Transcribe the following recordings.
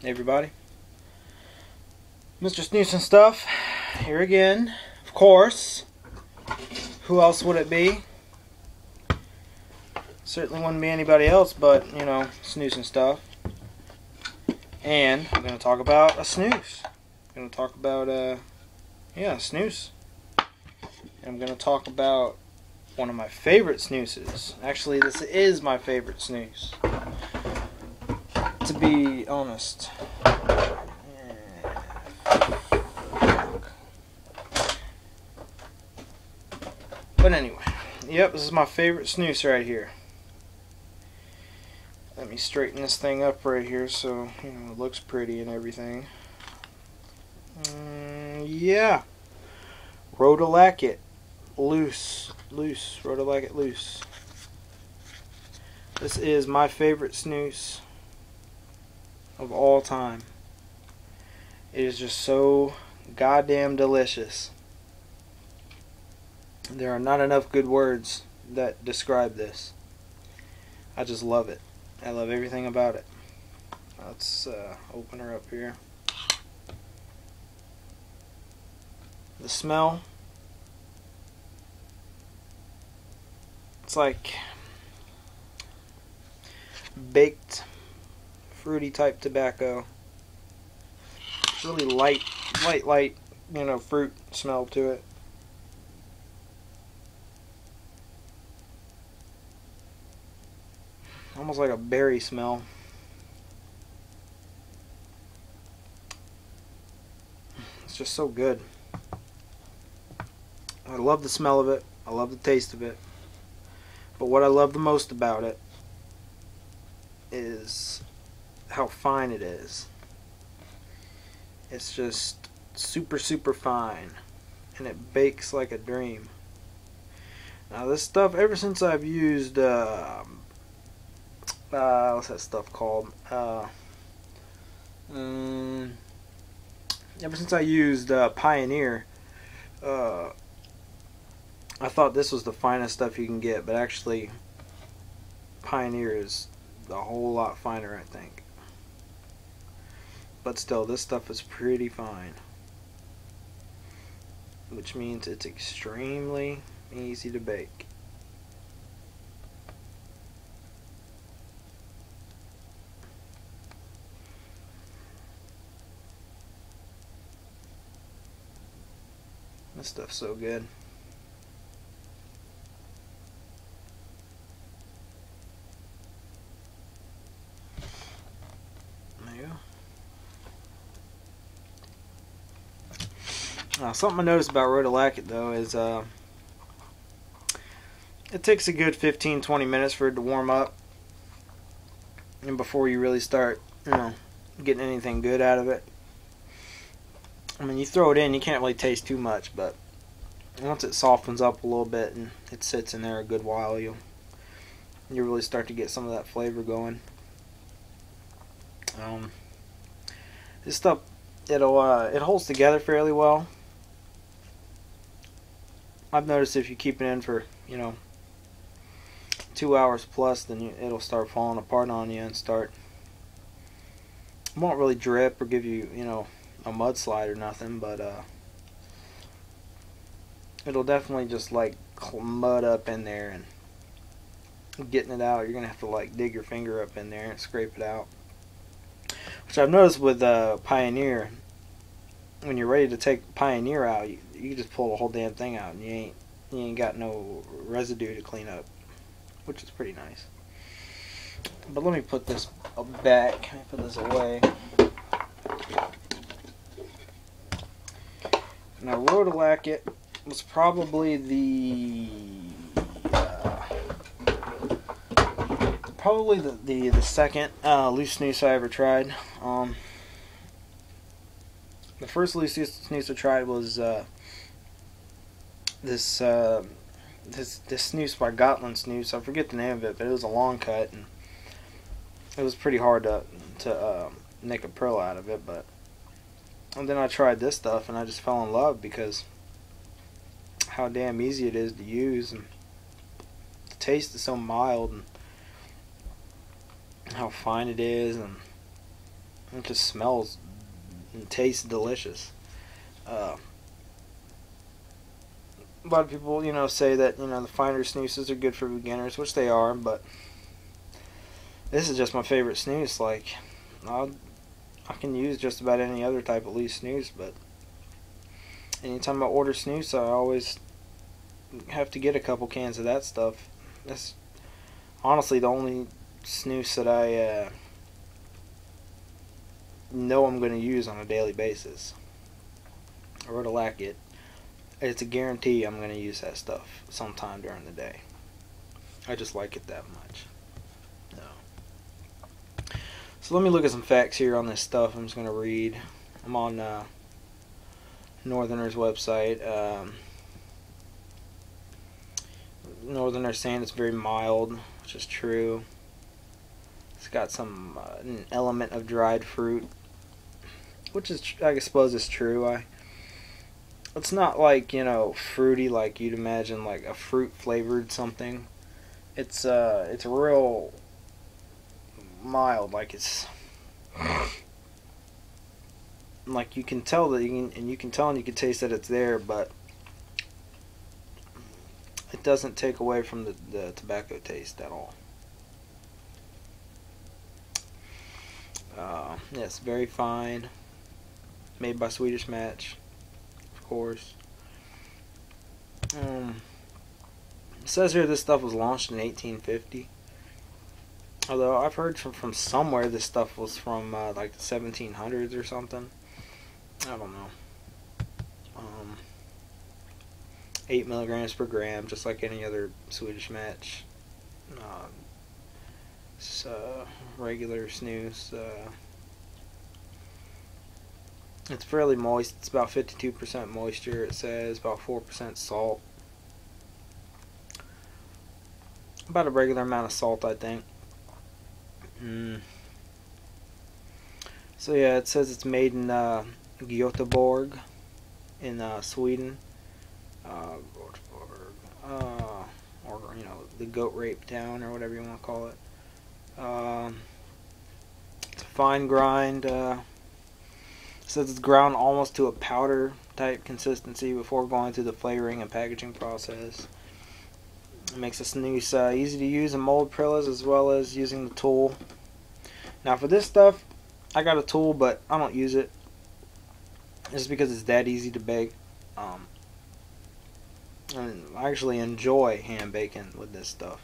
Hey everybody, Mr. Snus and Stuff here again. Of course, who else would it be? Certainly wouldn't be anybody else but, you know, Snus and Stuff. And I'm going to talk about a snus. I'm going to talk about, snus. And I'm going to talk about one of my favorite snoozes. Actually, this is my favorite snus, to be honest. But anyway, yep, this is my favorite snus right here. Let me straighten this thing up right here so, you know, it looks pretty and everything. Yeah. Roda Lacket. Loose. Roda Lacket Loose. This is my favorite snus of all time. It is just so goddamn delicious. There are not enough good words that describe this. I just love it. I love everything about it. Let's open her up here. The smell. It's like baked, fruity type tobacco. It's really light, you know, fruit smell to it. Almost like a berry smell. It's just so good. I love the smell of it. I love the taste of it. But what I love the most about it is how fine it is. It's just super fine. And it bakes like a dream. Now this stuff, ever since I've used what's that stuff called? Ever since I used Pioneer, I thought this was the finest stuff you can get, but actually Pioneer is a whole lot finer, I think. But still, this stuff is pretty fine, which means it's extremely easy to bake. This stuff's so good. There you go. Now, something I noticed about Roda Lacket though is it takes a good 15-20 minutes for it to warm up, and before you really start, you know, getting anything good out of it. I mean, you throw it in, you can't really taste too much, but once it softens up a little bit and it sits in there a good while, you really start to get some of that flavor going. This stuff, it holds together fairly well. I've noticed if you keep it in for, you know, 2 hours plus, then it'll start falling apart on you and it won't really drip or give you, you know, a mudslide or nothing, but it'll definitely just like mud up in there, and getting it out, you're gonna have to like dig your finger up in there and scrape it out. Which I've noticed with Pioneer, when you're ready to take Pioneer out, you just pull the whole damn thing out, and you ain't got no residue to clean up, which is pretty nice. But let me put this back. Let me put this away. Now, Roda Lacket was probably the second loose snus I ever tried. The first loose snus I tried was this snus by Gotland Snus. I forget the name of it, but it was a long cut, and it was pretty hard to make a pearl out of it. And then I tried this stuff, and I just fell in love because how damn easy it is to use, and the taste is so mild, and how fine it is, and It just smells and tastes delicious. A lot of people, say that, the finer snoozes are good for beginners, which they are, but this is just my favorite snooze. Like, I can use just about any other type of loose snooze, but anytime I order snooze, I always have to get a couple cans of that stuff. That's honestly the only snooze that I know I'm going to use on a daily basis. Roda Lacket. It's a guarantee I'm going to use that stuff sometime during the day. I just like it that much. So let me look at some facts here on this stuff. I'm just going to read. I'm on Northerner's website. Northerner's saying it's very mild, which is true. It's got some an element of dried fruit, which is, I suppose, is true. It's not like, fruity like you'd imagine, like a fruit flavored something. It's real mild, like it's like you can tell that you can taste that it's there, but it doesn't take away from the tobacco taste at all. Yeah, it's very fine, made by Swedish Match, of course. It says here this stuff was launched in 1850. Although I've heard from somewhere this stuff was from like the 1700s or something. I don't know. 8 milligrams per gram, just like any other Swedish Match. It's regular snus. It's fairly moist. It's about 52% moisture. It says about 4% salt. About a regular amount of salt, I think. So yeah, it says it's made in Göteborg in Sweden. Or the goat rape town, or whatever you want to call it. It's a fine grind. It says it's ground almost to a powder type consistency before going through the flavoring and packaging process. It makes the snus easy to use in mold prillas, as well as using the tool. Now for this stuff, I got a tool, but I don't use it just because it's that easy to bake. And I actually enjoy hand baking with this stuff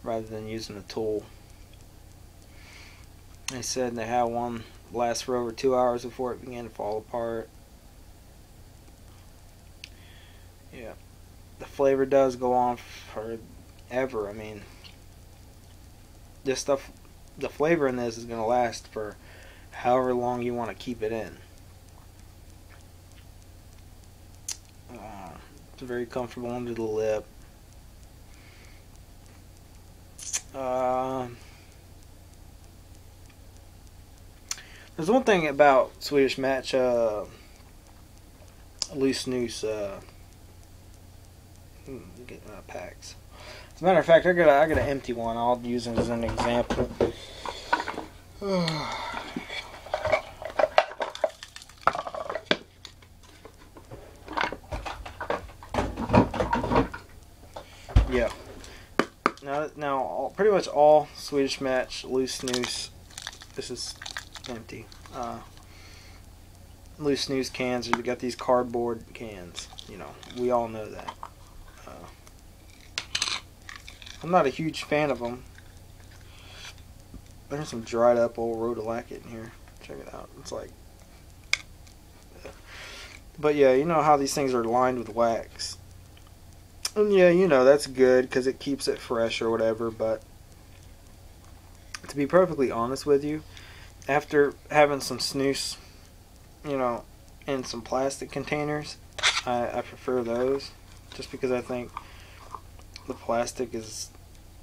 rather than using a tool. They said they had one last for over 2 hours before it began to fall apart. Yeah, the flavor does go on forever. I mean, this stuff, the flavor in this is going to last for however long you want to keep it in. It's very comfortable under the lip. There's one thing about Swedish Match loose snus packs. As a matter of fact, I got an empty one. I'll use it as an example. Yeah. Now, pretty much all Swedish Match loose snus. This is empty. Loose snus cans. You got these cardboard cans. We all know that. I'm not a huge fan of them. There's some dried up old Roda Lacket in here. Check it out. It's like, but yeah, you know how these things are lined with wax. And yeah, that's good because it keeps it fresh or whatever, but to be perfectly honest with you, after having some snus, in some plastic containers, I prefer those just because I think the plastic is,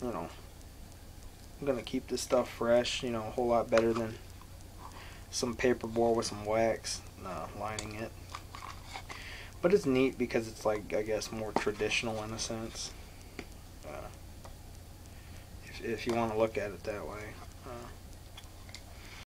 going to keep this stuff fresh, a whole lot better than some paperboard with some wax lining it. But it's neat because it's like, I guess, more traditional in a sense. If you want to look at it that way.